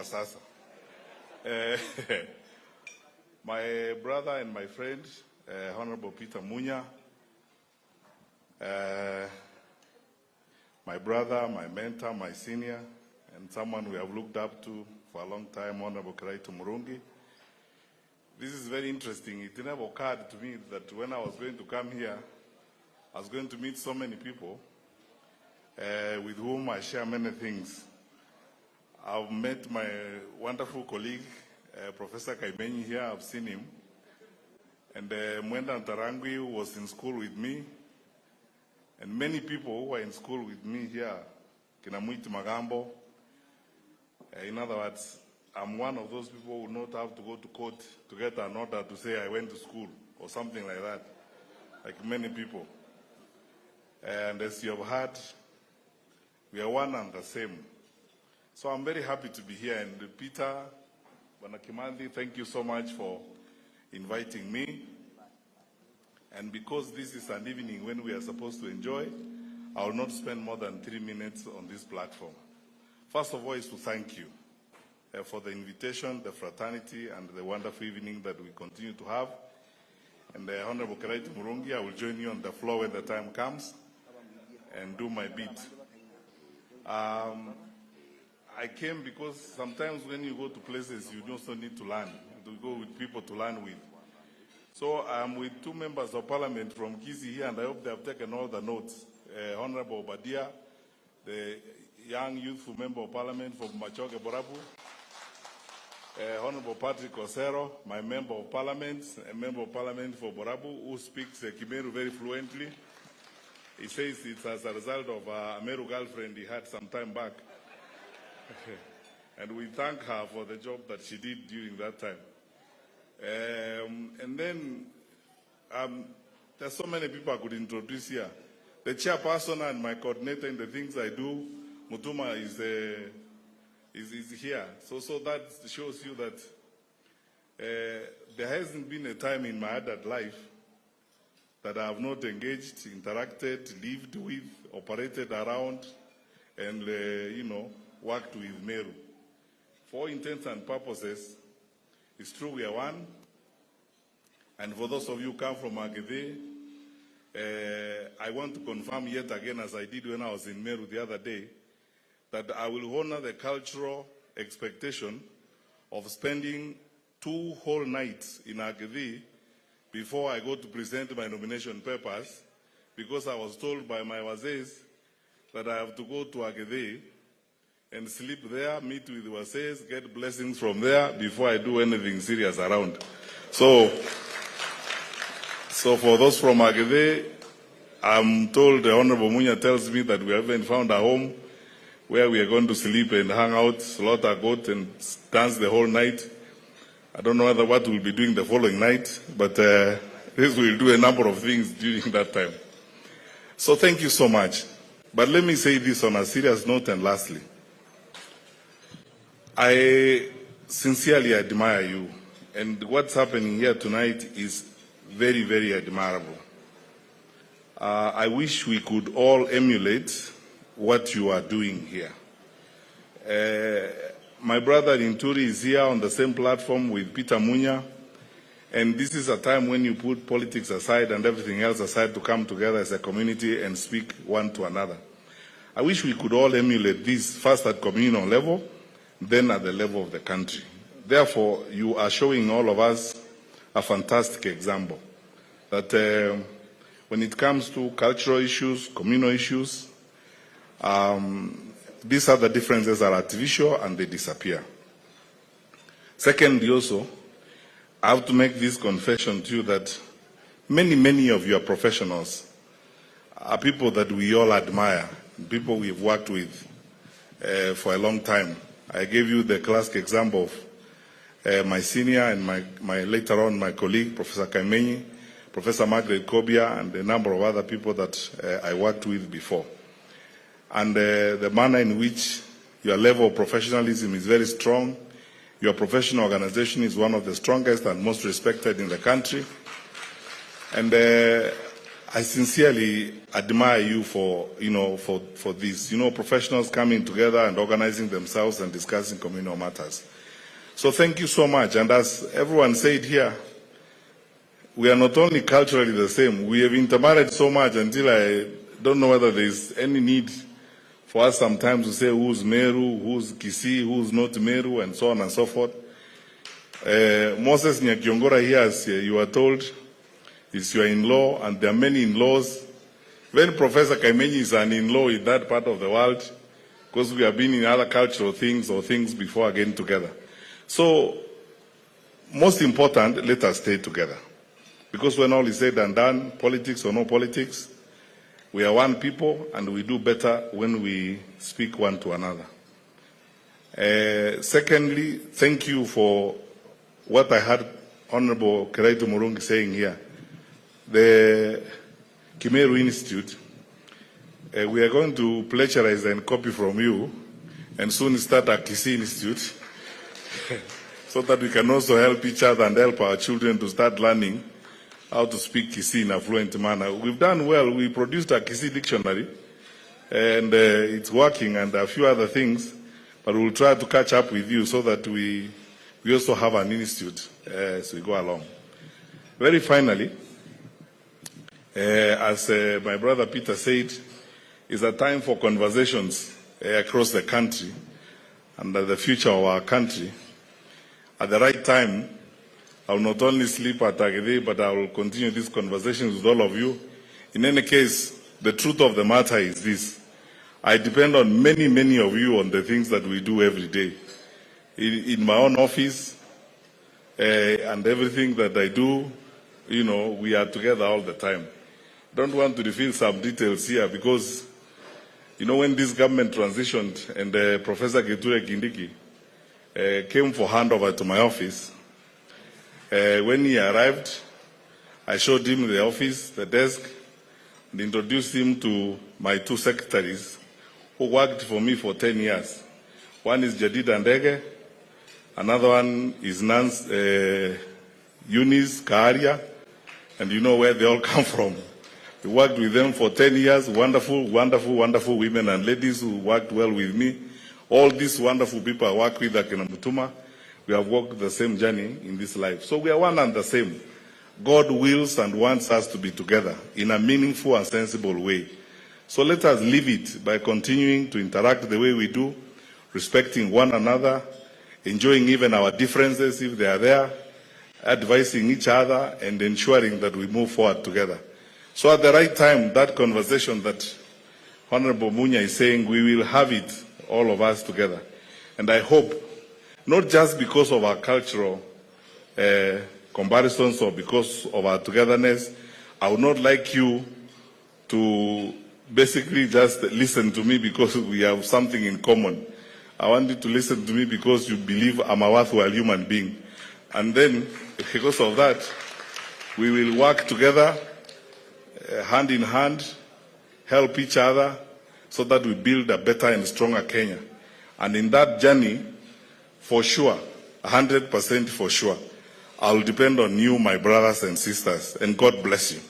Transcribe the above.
kwa sasa. My brother and my friend, Honorable Peter Munya, my brother, my mentor, my senior, and someone we have looked up to for a long time, Honorable Karaito Murungi. This is very interesting. It never occurred to me that when I was going to come here, I was going to meet so many people with whom I share many things. I've met my wonderful colleague, Professor Kaimenyi here. I've seen him. And Mwenda Ntarangwi, who was in school with me. And many people who are in school with me here, Kinamuiti Magambo. In other words, I'm one of those people who not have to go to court to get an order to say I went to school or something like that, like many people. And as you have heard, we are one and the same. So I'm very happy to be here. And Peter, Banakimandi, thank you so much for inviting me. And because this is an evening when we are supposed to enjoy, I will not spend more than 3 minutes on this platform. First of all is to thank you for the invitation, the fraternity, and the wonderful evening that we continue to have. And Honorable Karaito Murungi, I will join you on the floor when the time comes and do my bit. I came because sometimes when you go to places, you also need to learn, to go with people to learn with. So I'm with two members of parliament from Kisi here, and I hope they have taken all the notes. Honorable Badia, the young youthful member of parliament from Machoge Borabu. Honorable Patrick Osero, my member of parliament, a member of parliament for Borabu, who speaks Meru very fluently. He says it's as a result of a Meru girlfriend he had some time back. And we thank her for the job that she did during that time. And then there's so many people I could introduce here. The chairperson and my coordinator in the things I do, Mutuma, is here. So that shows you that there hasn't been a time in my adult life that I have not engaged, interacted, lived with, operated around, and, worked with Meru. For all intents and purposes, it's true we are one. And for those of you who come from Agede, I want to confirm yet again, as I did when I was in Meru the other day, that I will honor the cultural expectation of spending 2 whole nights in Agede before I go to present my nomination papers, because I was told by my wazes that I have to go to Agede and sleep there, meet with wazes, get blessings from there before I do anything serious around. So for those from Agede, I'm told the Honorable Munya tells me that we haven't found a home where we are going to sleep and hang out, slaughter goat and dance the whole night. I don't know what we'll be doing the following night, but this will do a number of things during that time. So thank you so much. But let me say this on a serious note, and lastly, I sincerely admire you, and what's happening here tonight is very, very admirable. I wish we could all emulate what you are doing here. My brother Inturi is here on the same platform with Peter Munya, and this is a time when you put politics aside and everything else aside to come together as a community and speak one to another. I wish we could all emulate this, first at communal level, then at the level of the country. Therefore, you are showing all of us a fantastic example that when it comes to cultural issues, communal issues, these other differences are artificial and they disappear. Secondly, also, I have to make this confession to you that many of your professionals are people that we all admire, people we've worked with for a long time. I gave you the classic example of my senior and my later on my colleague, Professor Kaimenyi, Professor Margaret Kobia, and a number of other people that I worked with before. And the manner in which your level of professionalism is very strong. Your professional organization is one of the strongest and most respected in the country. And I sincerely admire you for, for this. Professionals coming together and organizing themselves and discussing communal matters. So thank you so much. And as everyone said here, we are not only culturally the same, we have intermarried so much until I don't know whether there is any need for us sometimes to say who's Meru, who's Kisii, who's not Meru, and so on and so forth. Moses Nyakiongora here, as you are told, is your in-law, and there are many in-laws. When Professor Kaimenyi is an in-law in that part of the world, because we have been in other cultural things or things before getting together. So, most important, let us stay together. Because when all is said and done, politics or no politics, we are one people, and we do better when we speak one to another. Secondly, thank you for what I heard Honorable Kiraitu Murungi saying here. The Meru Institute, we are going to plagiarize and copy from you and soon start a Kisii Institute so that we can also help each other and help our children to start learning how to speak Kisii in a fluent manner. We've done well. We produced a Kisii dictionary and it's working, and a few other things, but we'll try to catch up with you so that we also have an institute as we go along. Very finally, as my brother Peter said, it's a time for conversations across the country and the future of our country. At the right time, I will not only sleep at Agede, but I will continue these conversations with all of you. In any case, the truth of the matter is this. I depend on many, many of you on the things that we do every day. In my own office and everything that I do, we are together all the time. Don't want to reveal some details here because, when this government transitioned and Professor Kithure Kindiki came for handover to my office, when he arrived, I showed him the office, the desk, and introduced him to my two secretaries who worked for me for 10 years. One is Jadida Ndege, another one is Eunice Kaharia, and you know where they all come from. We worked with them for 10 years, wonderful, wonderful, wonderful women and ladies who worked well with me. All these wonderful people I work with at Mutuma, we have walked the same journey in this life. So we are one and the same. God wills and wants us to be together in a meaningful and sensible way. So let us live it by continuing to interact the way we do, respecting one another, enjoying even our differences if they are there, advising each other, and ensuring that we move forward together. So at the right time, that conversation that Honorable Munya is saying, we will have it, all of us together. And I hope, not just because of our cultural comparisons or because of our togetherness, I would not like you to basically just listen to me because we have something in common. I want you to listen to me because you believe I'm a worthwhile human being. And then, because of that, we will work together, hand in hand, help each other, so that we build a better and stronger Kenya. And in that journey, for sure, 100% for sure, I'll depend on you, my brothers and sisters, and God bless you.